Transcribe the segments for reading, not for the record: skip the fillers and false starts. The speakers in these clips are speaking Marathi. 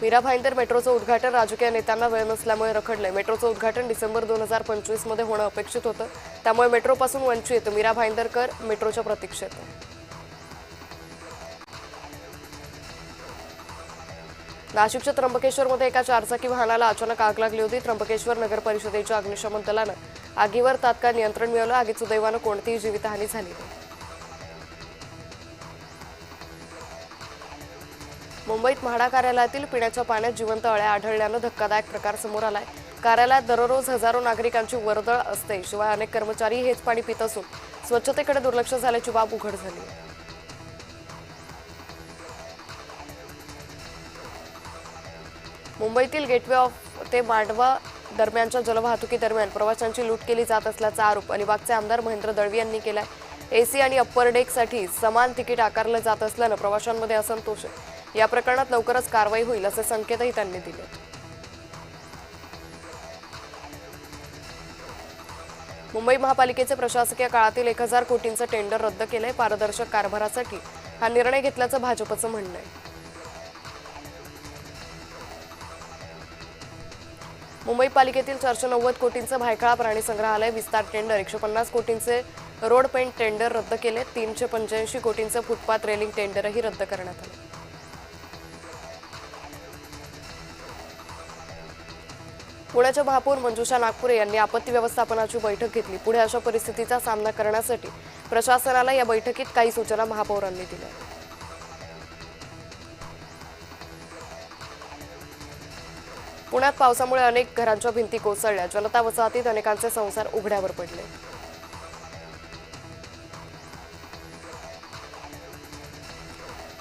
मीरा भाईंदर मेट्रोचं उद्घाटन राजकीय नेत्यांना वेळ नसल्यामुळे रखडले। मेट्रोचं उद्घाटन डिसेंबर 2025 मध्ये होणं अपेक्षित होतं, त्यामुळे मेट्रोपासून वंचित मीरा भाईंदरकर मेट्रोच्या प्रतीक्षेत आहे। नाशिकच्या त्र्यंबकेश्वरमध्ये एका चारचाकी वाहनाला अचानक आग लागली होती। त्र्यंबकेश्वर नगर परिषदेच्या अग्निशमन दलानं आगीवर तात्काळ नियंत्रण मिळवलं। आगीत सुदैवानं कोणतीही जीवितहानी झाली नाही। मुंबईत म्हाडा कार्यालयातील पिण्याच्या पाण्यात जिवंत अळ्या आढळल्यानं धक्कादायक प्रकार समोर आलाय। कार्यालयात दररोज हजारो नागरिकांची वर्दळ असते, शिवाय अनेक कर्मचारी हेच पाणी पित असून स्वच्छतेकडे दुर्लक्ष झाल्याची बाब उघड झाली आहे। मुंबईतील गेटवे ऑफ ते मांडवा दरम्यानच्या जलवाहतुकी दरम्यान प्रवाशांची लूट केली जात असल्याचा आरोप अलिबागचे आमदार महेंद्र दळवी यांनी केलाय। एसी आणि अप्पर डेकसाठी समान तिकीट आकारलं जात असल्यानं प्रवाशांमध्ये असंतोष आहे। या प्रकरणात लवकरच कारवाई होईल असे संकेतही त्यांनी दिले। मुंबई महापालिकेचे प्रशासकीय काळातील 1000 कोटींचं टेंडर रद्द केलंय। पारदर्शक कारभारासाठी हा निर्णय घेतल्याचं भाजपचं म्हणणं आहे। मुंबई पालिकेतील 490 कोटींचं भायखळा प्राणी संग्रहालय विस्तार टेंडर, 150 कोटींचे रोड पेंट टेंडर रद्द केले। 385 कोटींचं फुटपाथ रेलिंग टेंडरही रद्द करण्यात आले। पुण्याच्या महापौर मंजुषा नागपुरे यांनी आपत्ती व्यवस्थापनाची बैठक घेतली। पुढे अशा परिस्थितीचा सामना करण्यासाठी प्रशासनाला या बैठकीत काही सूचना महापौरांनी दिल्या। पुण्यात पावसामुळे अनेक घरांच्या भिंती कोसळल्या। जलता वसाहतीत अनेकांचे संसार उघड्यावर पडले।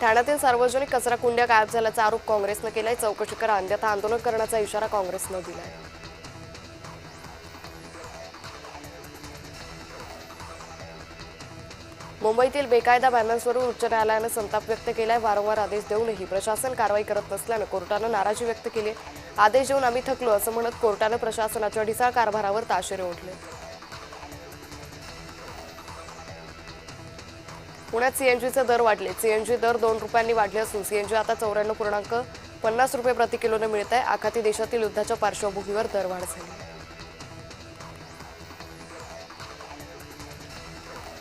ठाण्यातील सार्वजनिक कचरा कुंड्या गायब झाल्याचा आरोप काँग्रेसने केलाय। चौकशी करा अन्यथा आंदोलन करण्याचा इशारा काँग्रेसने दिलाय। मुंबईतील बेकायदा बॅनर्सवरून उच्च न्यायालयाने संताप व्यक्त केलाय। वारंवार आदेश देऊनही प्रशासन कारवाई करत नसल्यानं कोर्टानं नाराजी व्यक्त केली। आदेश देऊन आम्ही थकलो असं म्हणत कोर्टानं प्रशासनाच्या ढिसाळ कारभारावर ताशेरे ओढले। पुण्यात सीएनजीचे दर वाढले। सीएनजी दर 2 रुपयांनी वाढले असून सीएनजी आता 94.50 रुपये प्रति किलोने मिळत आहे। आखाती देशातील युद्धाच्या पार्श्वभूमीवर दरवाढ झाली।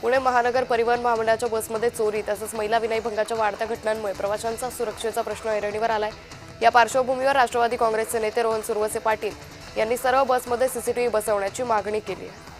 पुणे महानगर परिवहन महामंडळाच्या बसमध्ये चोरी तसंच महिला विनयभंगाच्या वाढत्या घटनांमुळे प्रवाशांचा सुरक्षेचा प्रश्न ऐरणीवर आलाय। या पार्श्वभूमीवर राष्ट्रवादी काँग्रेसचे नेते रोहन सुरवसे पाटील यांनी सर्व बसमध्ये सीसीटीव्ही बसवण्याची मागणी केली आहे।